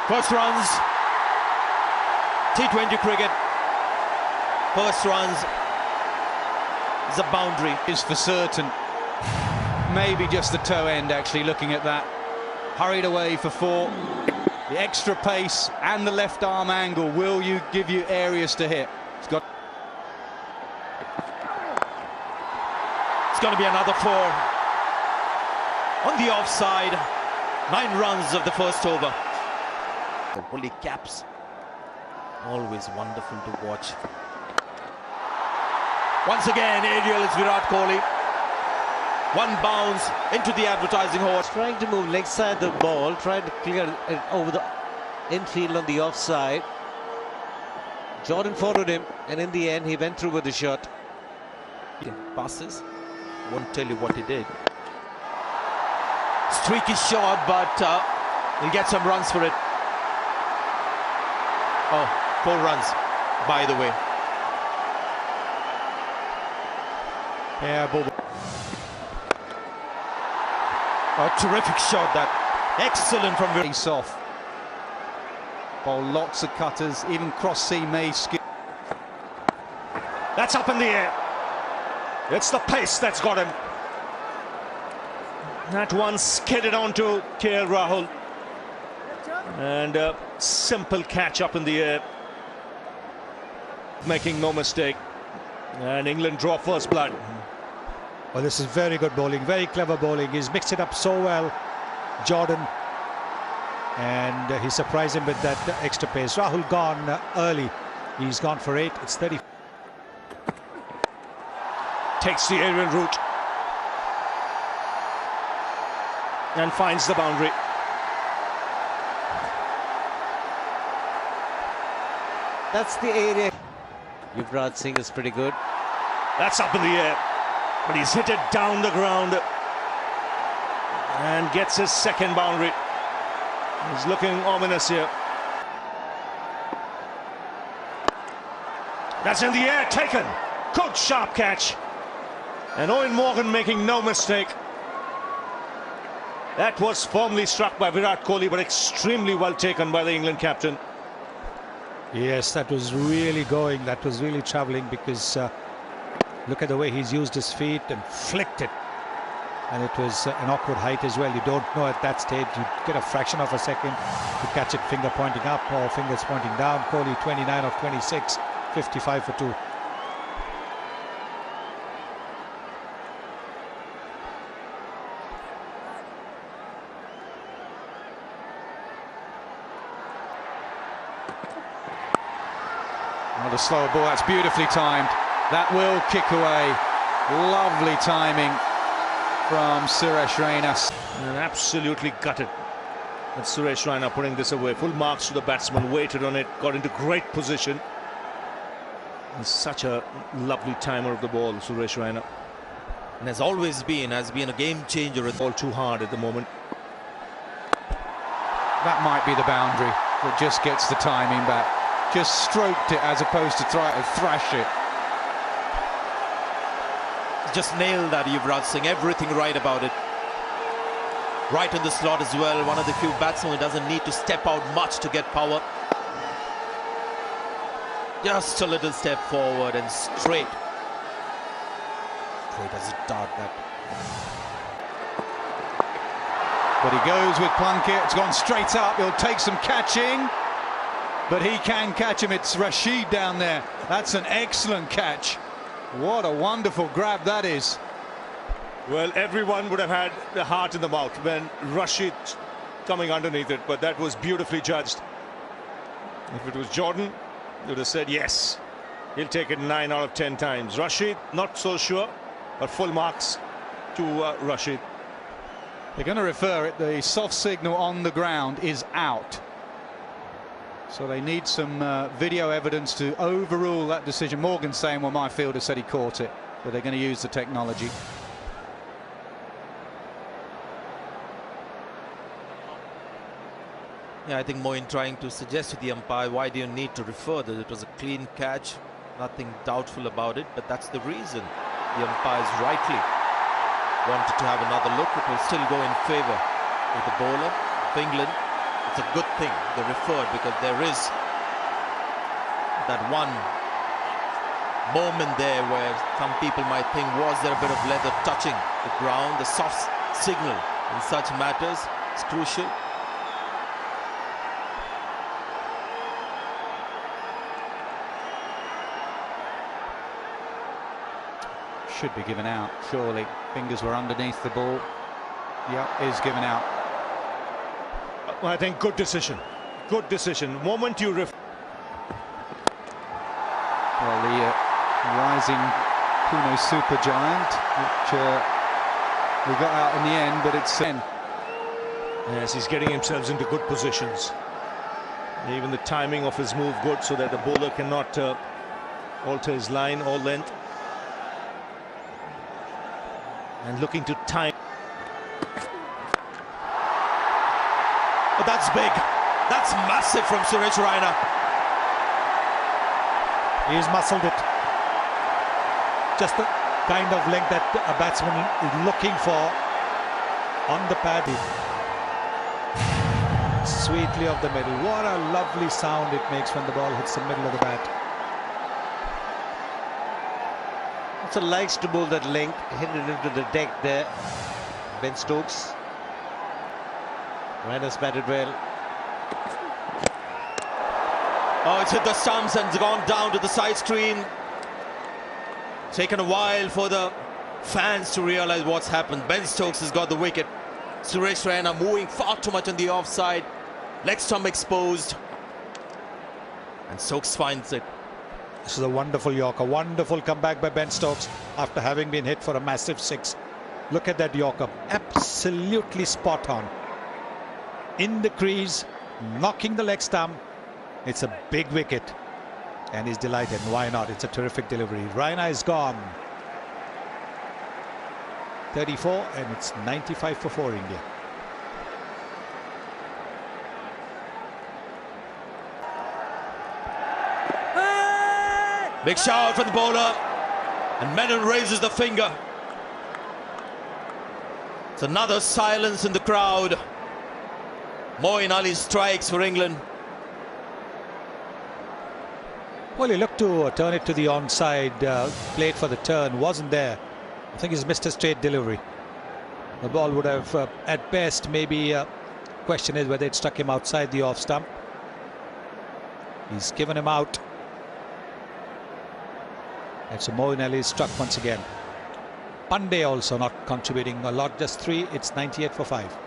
First runs, T20 cricket, first runs is a boundary. Is for certain. Maybe just the toe end, actually, looking at that. Hurried away for 4. The extra pace and the left arm angle will give you areas to hit. It's going to be another 4 on the offside. 9 runs of the first over. The woolly caps, always wonderful to watch. Once again, aerial is Virat Kohli. One bounce into the advertising horse. Trying to move leg side the ball, trying to clear it over the infield on the offside. Jordan followed him, and in the end, he went through with the shot. Passes, won't tell you what he did. Streaky shot, but he'll get some runs for it. Oh, 4 runs, by the way. Yeah, Bob. A terrific shot, that. Excellent from Face off. Bowl lots of cutters, even cross seam may skip. That's up in the air. It's the pace that's got him. That one skidded onto KL Rahul. And a simple catch up in the air. Making no mistake. And England draw first blood. Well, this is very good bowling, very clever bowling. He's mixed it up so well, Jordan. And he surprised him with that extra pace. Rahul gone early. He's gone for 8. It's 30. Takes the aerial route. And finds the boundary. That's the area. Yuvraj Singh is pretty good. That's up in the air. But he's hit it down the ground. And gets his second boundary. He's looking ominous here. That's in the air, taken. Good sharp catch. And Eoin Morgan making no mistake. That was firmly struck by Virat Kohli, but extremely well taken by the England captain. Yes, that was really going. That was really travelling, because look at the way he's used his feet and flicked it. And it was an awkward height as well. You don't know at that stage. You get a fraction of a second to catch it, finger pointing up or fingers pointing down. Kohli 29 of 26, 55 for 2. Oh, the slower ball, that's beautifully timed. That will kick away. Lovely timing from Suresh Raina. And absolutely gutted. And Suresh Raina putting this away. Full marks to the batsman, waited on it, got into great position. And such a lovely timer of the ball, Suresh Raina. And has always been, has been a game changer. It's all too hard at the moment. That might be the boundary that just gets the timing back. Just stroked it as opposed to try to thrash it. Just nailed that, Yuvraj Singh. Everything right about it. Right in the slot as well. One of the few batsmen who doesn't need to step out much to get power. Just a little step forward and straight. Straight as a dart, that. But he goes with Plunkett. It's gone straight up. He'll take some catching. But he can catch him. It's Rashid down there. That's an excellent catch. What a wonderful grab that is. Well, everyone would have had the heart in the mouth when Rashid coming underneath it, but that was beautifully judged. If it was Jordan, they would have said yes. He'll take it 9 out of 10 times. Rashid, not so sure, but full marks to Rashid. They're going to refer it. The soft signal on the ground is out. So they need some video evidence to overrule that decision. Morgan's saying, well, my fielder said he caught it, but they're going to use the technology. Yeah, I think Moin trying to suggest to the umpire, why do you need to refer that it was a clean catch? Nothing doubtful about it, but that's the reason the umpires rightly wanted to have another look. It will still go in favour of the bowler of England. it's a good thing they referred, because there is that one moment there where some people might think, was there a bit of leather touching the ground? The soft signal in such matters is crucial. Should be given out, surely. Fingers were underneath the ball. Yep, is given out. Well, I think good decision. Good decision. Moment you Well, the rising Pune supergiant, which we got out in the end, but it's Yes, he's getting himself into good positions. Even the timing of his move good, so that the bowler cannot alter his line or length. And looking to time. But that's big. That's massive from Suresh Raina. He's muscled it. Just the kind of length that a batsman is looking for on the pad. Sweetly off the middle. What a lovely sound it makes when the ball hits the middle of the bat. So likes to bowl that length, hit it into the deck there. Ben Stokes. Raina's batted well. Oh, it's hit the stumps and gone down to the side screen. Taken a while for the fans to realize what's happened. Ben Stokes has got the wicket. Suresh Raina moving far too much on the offside. Leg stump exposed. And Stokes finds it. This is a wonderful Yorker. Wonderful comeback by Ben Stokes after having been hit for a massive six. Look at that Yorker. Absolutely spot on. In the crease, knocking the leg stump. It's a big wicket. And he's delighted. Why not? It's a terrific delivery. Raina is gone. 34 and it's 95 for 4 India. Big shout from the bowler. And Menon raises the finger. It's another silence in the crowd. Moeen Ali strikes for England. Well, he looked to turn it to the onside plate for the turn. Wasn't there. I think he's missed a straight delivery. The ball would have, at best, maybe question is whether it struck him outside the off stump. He's given him out. And so Moeen Ali is struck once again. Pandey also not contributing a lot, just 3. It's 98 for 5.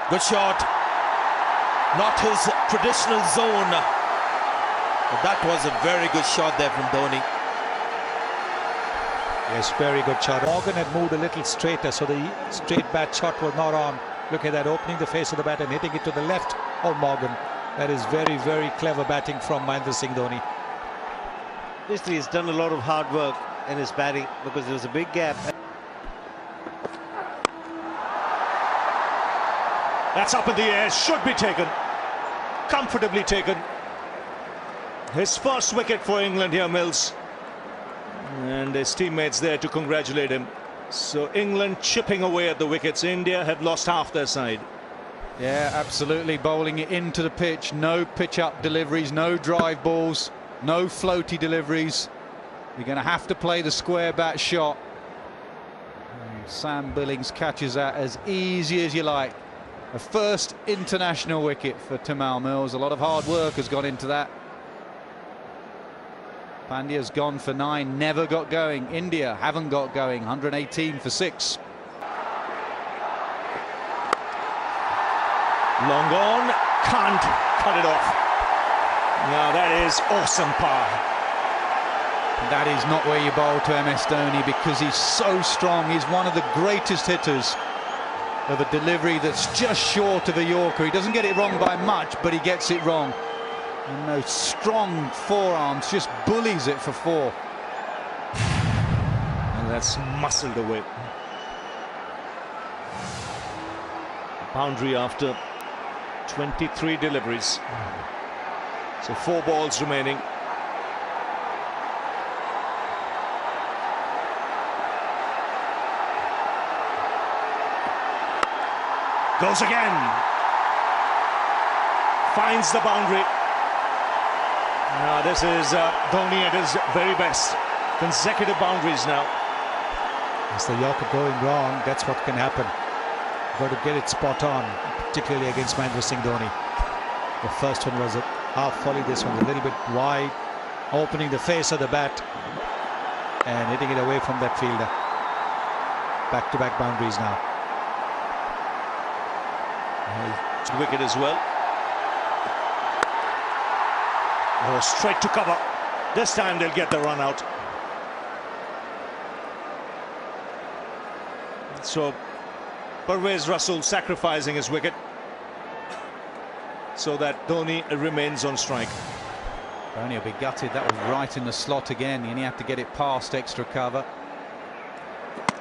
Good shot. Not his traditional zone. But that was a very good shot there from Dhoni. Yes, very good shot. Morgan had moved a little straighter, so the straight bat shot was not on. Look at that, opening the face of the bat and hitting it to the left of Morgan. That is very, very clever batting from Mahendra Singh Dhoni. Basically, he's done a lot of hard work in his batting because there was a big gap. That's up in the air, should be taken. Comfortably taken. His first wicket for England here, Mills. And his teammates there to congratulate him. So England chipping away at the wickets. India have lost half their side. Yeah, absolutely. Bowling it into the pitch. No pitch-up deliveries, no drive balls, no floaty deliveries. You're going to have to play the square bat shot. And Sam Billings catches that as easy as you like. A first international wicket for Tamal Mills. A lot of hard work has gone into that. Pandya's gone for 9, never got going. India haven't got going, 118 for 6. Long on, can't cut it off. Now that is awesome power. That is not where you bowl to MS Dhoni because he's so strong. He's one of the greatest hitters of a delivery that's just short of a Yorker. He doesn't get it wrong by much, but he gets it wrong. And those strong forearms just bullies it for 4. And that's muscled away. Boundary after 23 deliveries. So 4 balls remaining. Goes again. Finds the boundary. Now this is Dhoni at his very best. Consecutive boundaries now. As the Yorker going wrong, that's what can happen. Got to get it spot on, particularly against Mahendra Singh Dhoni. The first one was a half volley, this one a little bit wide, opening the face of the bat and hitting it away from that fielder. Back-to-back boundaries now. Wicket as well. Oh, straight to cover. This time they'll get the run out. So Parvez Russell sacrificing his wicket so that Dhoni remains on strike. Dhoni will be gutted. That was right in the slot again, and he had to get it past extra cover.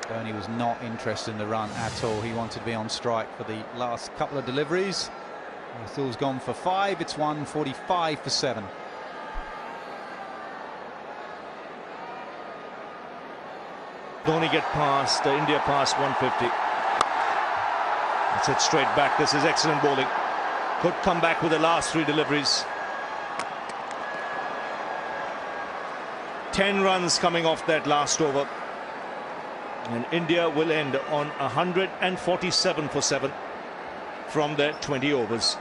Dhoni was not interested in the run at all. He wanted to be on strike for the last couple of deliveries. Russell's gone for 5. It's 145 for 7. Dhoni get past India past 150. It's hit straight back. This is excellent bowling. Could come back with the last 3 deliveries. 10 runs coming off that last over, and India will end on 147 for 7 from their 20 overs.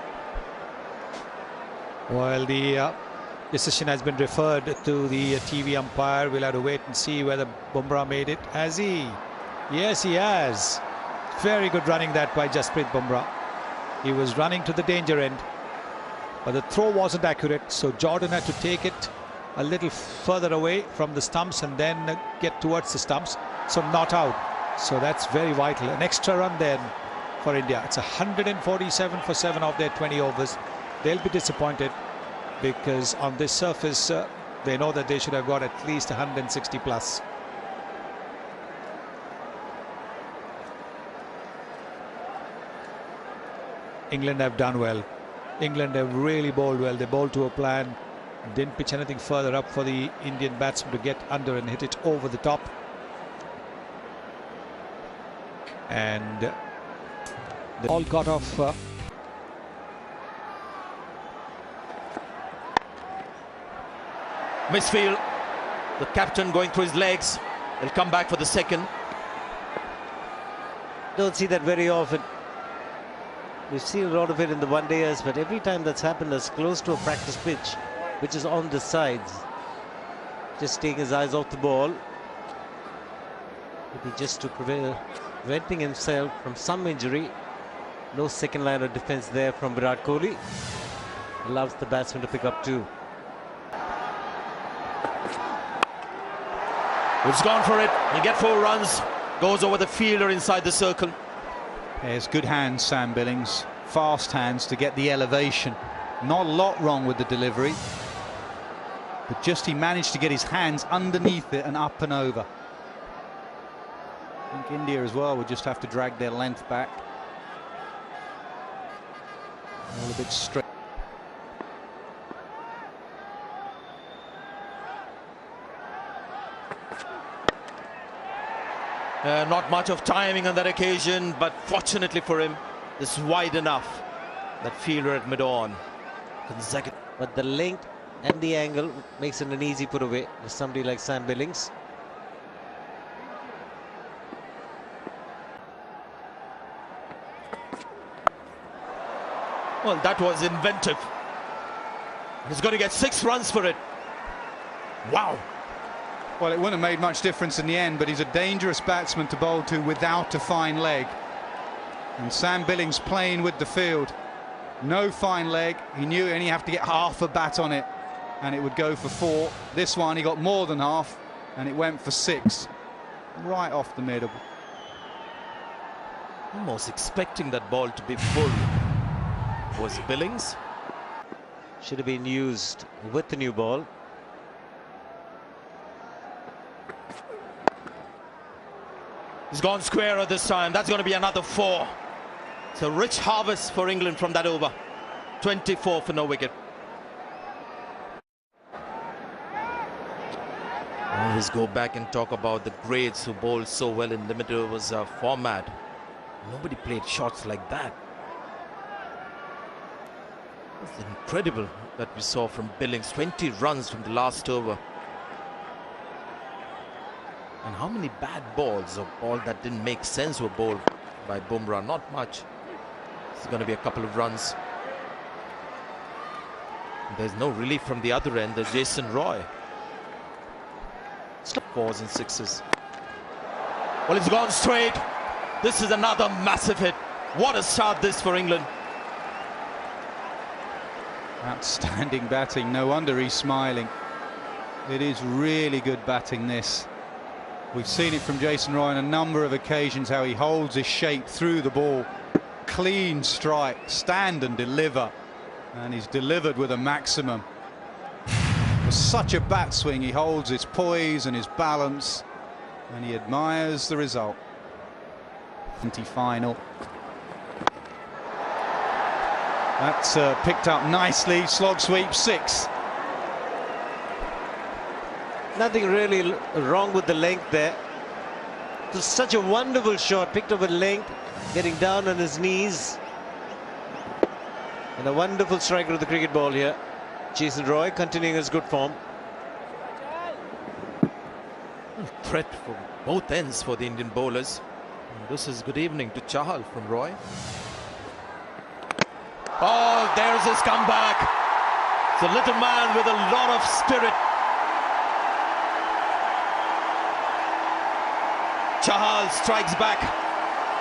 Well, the decision has been referred to the TV umpire. We'll have to wait and see whether Bumrah made it. Has he? Yes, he has. Very good running that by Jasprit Bumrah. He was running to the danger end, but the throw wasn't accurate, so Jordan had to take it a little further away from the stumps and then get towards the stumps, so not out. So that's very vital. An extra run then for India. It's 147 for 7 of their 20 overs. They'll be disappointed because on this surface they know that they should have got at least 160 plus. England have done well. England have really bowled well. They bowled to a plan, didn't pitch anything further up for the Indian batsman to get under and hit it over the top. And the ball got off. Misfield. The captain going through his legs. He'll come back for the second. Don't see that very often. We've seen a lot of it in the one-dayers, but every time that's happened, it's close to a practice pitch, which is on the sides. Just taking his eyes off the ball. Maybe just to preventing himself from some injury. No second line of defense there from Virat Kohli. Allows the batsman to pick up 2. He's gone for it. He'll get 4 runs. Goes over the fielder inside the circle. There's good hands, Sam Billings. Fast hands to get the elevation. Not a lot wrong with the delivery, but just he managed to get his hands underneath it and up and over. I think India as well would just have to drag their length back. All a bit straight. Not much of timing on that occasion, but fortunately for him, this is wide enough. That fielder at mid-on. But the length and the angle makes it an easy put away for somebody like Sam Billings. Well, that was inventive. He's going to get 6 runs for it. Wow. Well, it wouldn't have made much difference in the end, but he's a dangerous batsman to bowl to without a fine leg. And Sam Billings playing with the field. No fine leg. He knew he only have to get half a bat on it and it would go for 4. This one, he got more than half and it went for 6. Right off the middle. Almost expecting that ball to be full. Was Billings. Should have been used with the new ball. He's gone squarer this time. That's going to be another 4. It's a rich harvest for England from that over. 24 for no wicket. Always go back and talk about the greats who bowled so well in limited overs format. Nobody played shots like that. It's incredible that we saw from Billings. 20 runs from the last over. And how many bad balls, or ball that didn't make sense, were bowled by Bumrah? Not much. It's going to be a couple of runs. There's no relief from the other end. There's Jason Roy. Fours and sixes. Well, it's gone straight. This is another massive hit. What a start this for England. Outstanding batting. No wonder he's smiling. It is really good batting, this. We've seen it from Jason Roy on a number of occasions, how he holds his shape through the ball. Clean strike, stand and deliver. And he's delivered with a maximum. With such a bat swing, he holds his poise and his balance, and he admires the result. Final. That's picked up nicely. Slog sweep 6. Nothing really wrong with the length there. It was such a wonderful shot, picked up with length, getting down on his knees. And a wonderful striker of the cricket ball here. Jason Roy continuing his good form. Threat from both ends for the Indian bowlers. And this is good evening to Chahal from Roy. Oh, there's his comeback. It's a little man with a lot of spirit. Chahal strikes back.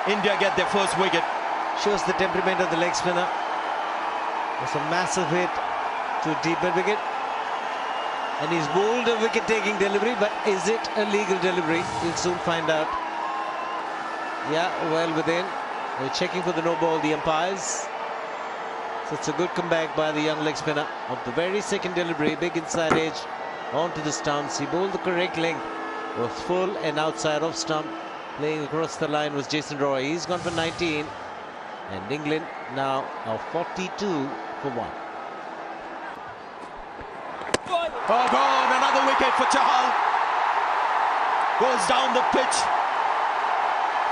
India get their first wicket. Shows the temperament of the leg spinner. It's a massive hit to a deep mid wicket. And he's bowled a wicket-taking delivery, but is it a legal delivery? We'll soon find out. Yeah, well within. They're checking for the no ball, the umpires. So it's a good comeback by the young leg spinner of the very second delivery. Big inside edge onto the stumps. He bowled the correct length. Was full and outside of stump. Playing across the line was Jason Roy. He's gone for 19. And England now are 42 for 1. Oh, gone. Another wicket for Chahal. Goes down the pitch.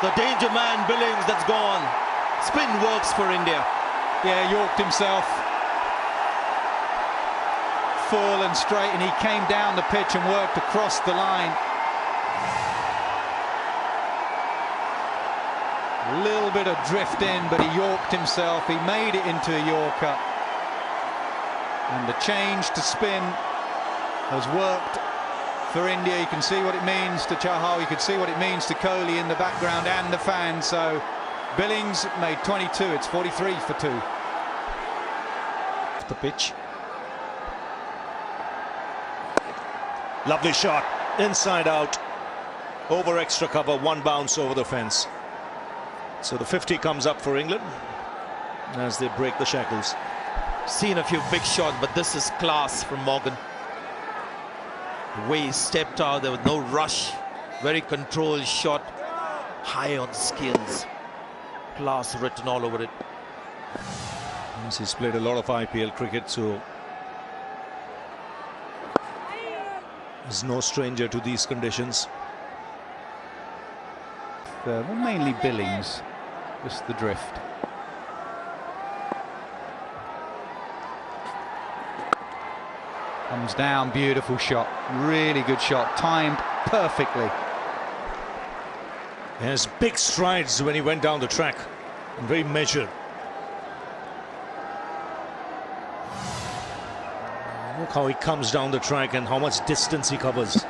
The danger man Billings, that's gone. Spin works for India. Yeah, Yorked himself. Full and straight, and he came down the pitch and worked across the line. A little bit of drift in, but he yorked himself. He made it into a Yorker. And the change to spin has worked for India. You can see what it means to Chahal. You can see what it means to Kohli in the background and the fans. So Billings made 22. It's 43 for 2. The pitch. Lovely shot. Inside out. Over extra cover. One bounce over the fence. So the 50 comes up for England as they break the shackles. Seen a few big shots, but this is class from Morgan. The way he stepped out, there was no rush. Very controlled shot. High on skills. Class written all over it. Yes, he's played a lot of IPL cricket, so he's no stranger to these conditions. Well, mainly Billings, just the drift. Comes down, beautiful shot, really good shot, timed perfectly. He has big strides when he went down the track, and very measured. Look how he comes down the track and how much distance he covers.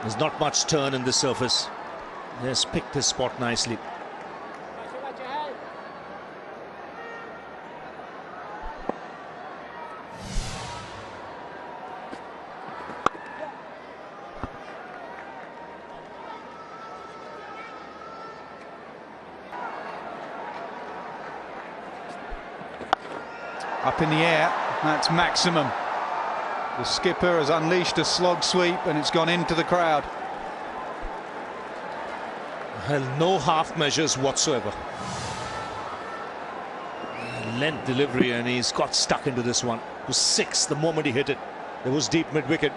There's not much turn in the surface. He has picked his spot nicely. Up in the air, that's maximum. The skipper has unleashed a slog sweep and it's gone into the crowd. Well, no half measures whatsoever. Length delivery, and he's got stuck into this one. It was 6 the moment he hit it. It was deep mid wicket,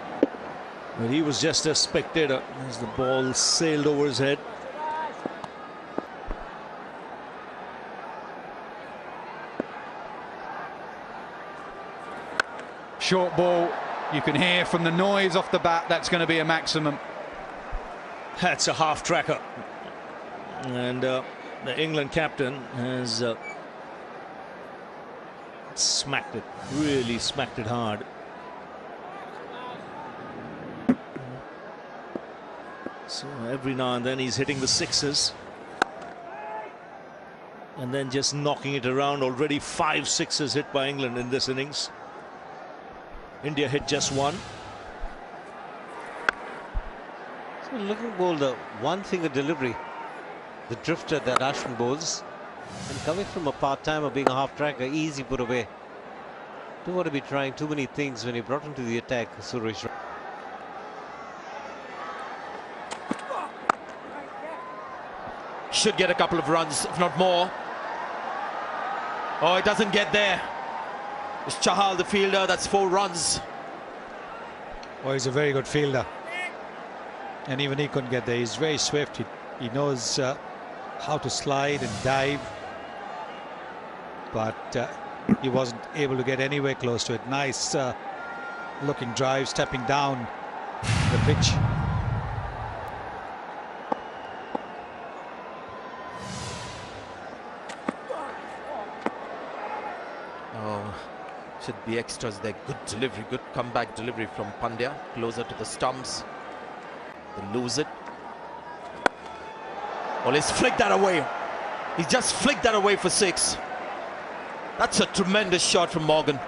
but he was just a spectator as the ball sailed over his head. short ball. You can hear from the noise off the bat that's going to be a maximum. That's a half tracker. And the England captain has smacked it, really smacked it hard. So every now and then he's hitting the sixes. And then just knocking it around. Already 5 sixes hit by England in this innings. India hit just one. So looking ball, the one-finger delivery, the drifter that Ashwin bowls, and coming from a part-timer being a half-tracker, easy put away. Don't want to be trying too many things when he brought into the attack, Suresh. Should get a couple of runs, if not more. Oh, it doesn't get there. It's Chahal, the fielder. That's 4 runs. Oh, he's a very good fielder. And even he couldn't get there. He's very swift. He knows how to slide and dive. But he wasn't able to get anywhere close to it. Nice looking drive, stepping down the pitch. Oh, should be extras there. Good delivery, good comeback delivery from Pandya. Closer to the stumps. They lose it. Well, he's flicked that away. He just flicked that away for 6. That's a tremendous shot from Morgan.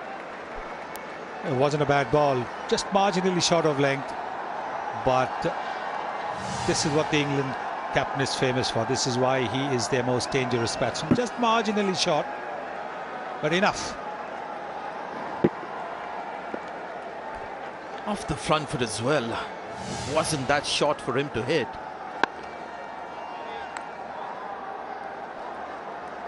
It wasn't a bad ball, just marginally short of length. But this is what the England captain is famous for. This is why he is their most dangerous batsman. Just marginally short, but enough. Off the front foot as well. It wasn't that short for him to hit.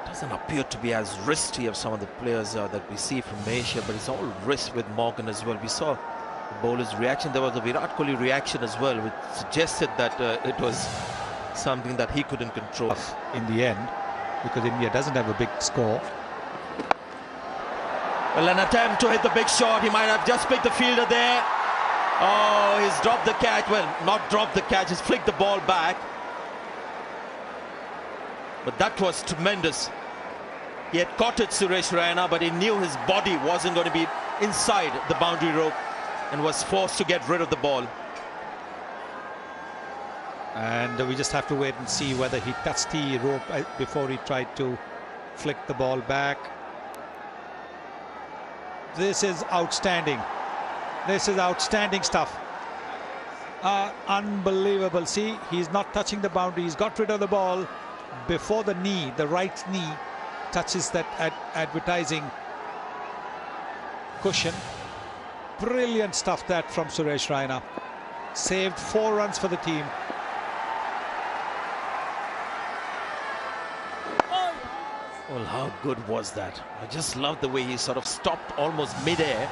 Doesn't appear to be as wristy of some of the players that we see from Asia, but it's all wrist with Morgan as well. We saw the bowler's reaction. There was a Virat Kohli reaction as well, which suggested that it was something that he couldn't control. In the end, because India doesn't have a big score. Well, an attempt to hit the big shot. He might have just picked the fielder there. Oh, he's dropped the catch. Well, not dropped the catch, he's flicked the ball back. But that was tremendous. He had caught it, Suresh Raina, but he knew his body wasn't going to be inside the boundary rope and was forced to get rid of the ball. And we just have to wait and see whether he touched the rope before he tried to flick the ball back. This is outstanding. This is outstanding stuff. Unbelievable. See, he's not touching the boundary. He's got rid of the ball before the knee, the right knee, touches that advertising cushion. Brilliant stuff that from Suresh Raina. Saved 4 runs for the team. Well, how good was that? I just love the way he sort of stopped almost mid-air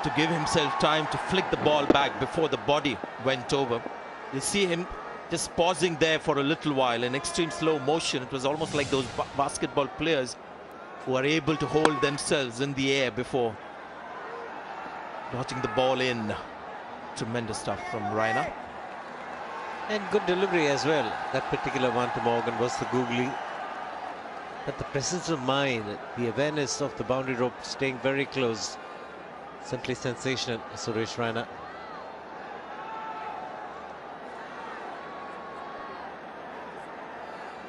to give himself time to flick the ball back before the body went over. You see him just pausing there for a little while in extreme slow motion. It was almost like those basketball players who are able to hold themselves in the air before dodging the ball in. Tremendous stuff from Raina. And good delivery as well. That particular one to Morgan was the googly. But the presence of mind, the awareness of the boundary rope staying very close. Simply sensational, Suresh Raina.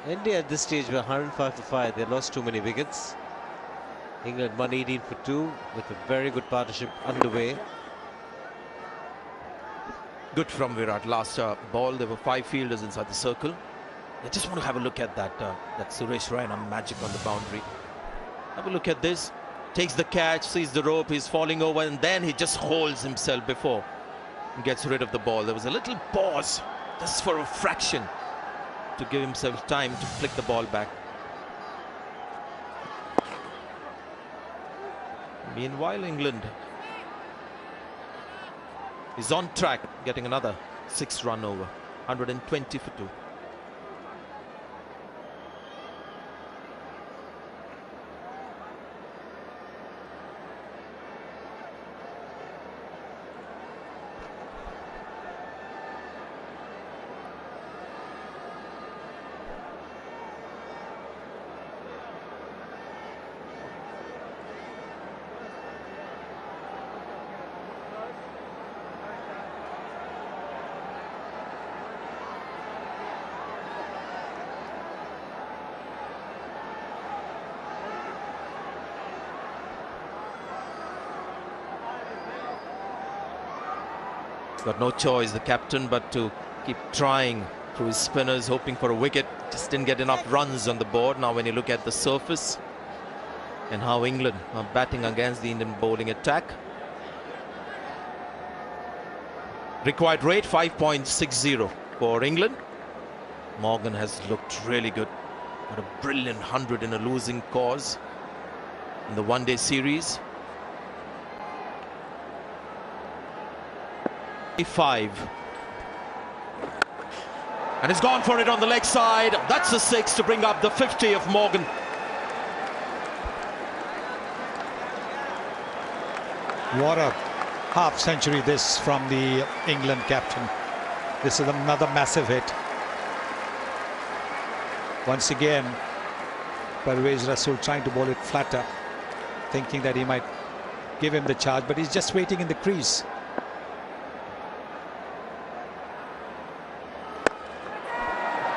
India at this stage were 105 to 5. They lost too many wickets. England 118 for 2 with a very good partnership underway. Good from Virat. Last ball, there were 5 fielders inside the circle. I just want to have a look at that Suresh Raina magic on the boundary. Have a look at this. Takes the catch, sees the rope, he's falling over, and then he just holds himself before he gets rid of the ball. There was a little pause, just for a fraction, to give himself time to flick the ball back. Meanwhile, England is on track, getting another 6-run over, 120 for 2. got no choice, the captain, but to keep trying through his spinners, hoping for a wicket. Just didn't get enough runs on the board. Now when you look at the surface and how England are batting against the Indian bowling attack. Required rate 5.60 for England. Morgan has looked really good. Got a brilliant 100 in a losing cause in the one-day series. 5. And he's gone for it on the leg side. That's a 6 to bring up the 50 of Morgan. What a half century this from the England captain. This is another massive hit. Once again, Parvez Rasool trying to bowl it flatter, thinking that he might give him the charge, but he's just waiting in the crease.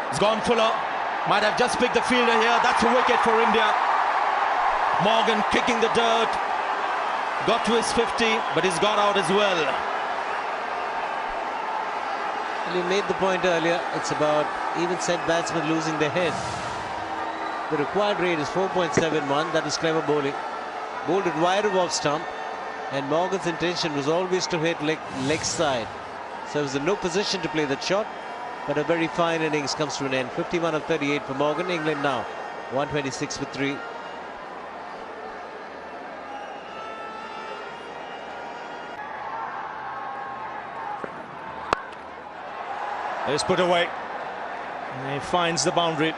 It's gone Fuller. Might have just picked the fielder here. That's a wicket for India. Morgan kicking the dirt. Got to his 50, but he's gone out as well. You made the point earlier. It's about even set batsmen losing their head. The required rate is 4.71. That is clever bowling. Bowled it wide of off stump. And Morgan's intention was always to hit leg side. So he was in no position to play that shot. But a very fine innings comes to an end. 51 of 38 for Morgan. England now 126 for 3. It's put away. And he finds the boundary.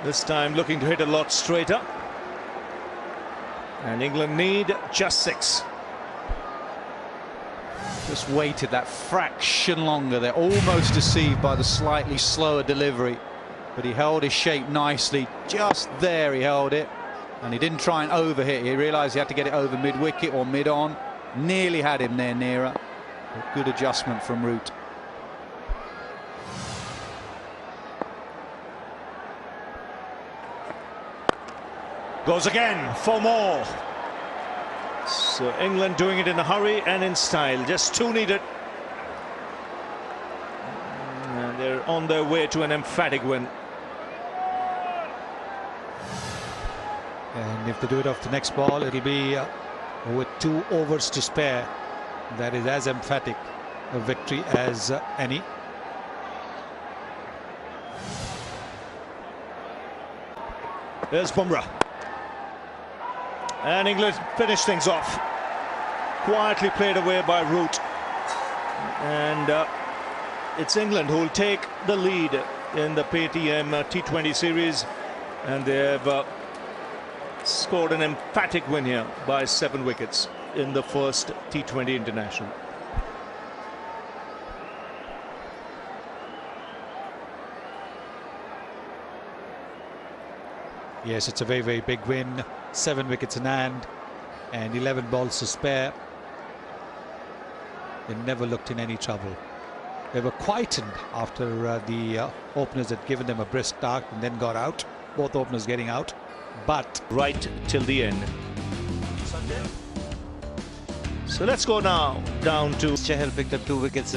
This time looking to hit a lot straighter. And England need just 6. Just waited that fraction longer. They're almost deceived by the slightly slower delivery. But he held his shape nicely. Just there he held it. And he didn't try and overhit. He realised he had to get it over mid-wicket or mid-on. Nearly had him there nearer. A good adjustment from Root. Goes again for more. So England doing it in a hurry and in style. Just 2 needed. And they're on their way to an emphatic win. And if they do it off the next ball, it'll be with 2 overs to spare. That is as emphatic a victory as any. There's Bumrah. And England finish things off. Quietly played away by Root. And it's England who will take the lead in the Paytm T20 series. And they've scored an emphatic win here by 7 wickets in the first T20 international. Yes, it's a very, very big win. 7 wickets in hand and 11 balls to spare. They never looked in any trouble. They were quietened after the openers had given them a brisk start and then got out. Both openers getting out, but right till the end. So let's go now down to Chahal picked up 2 wickets in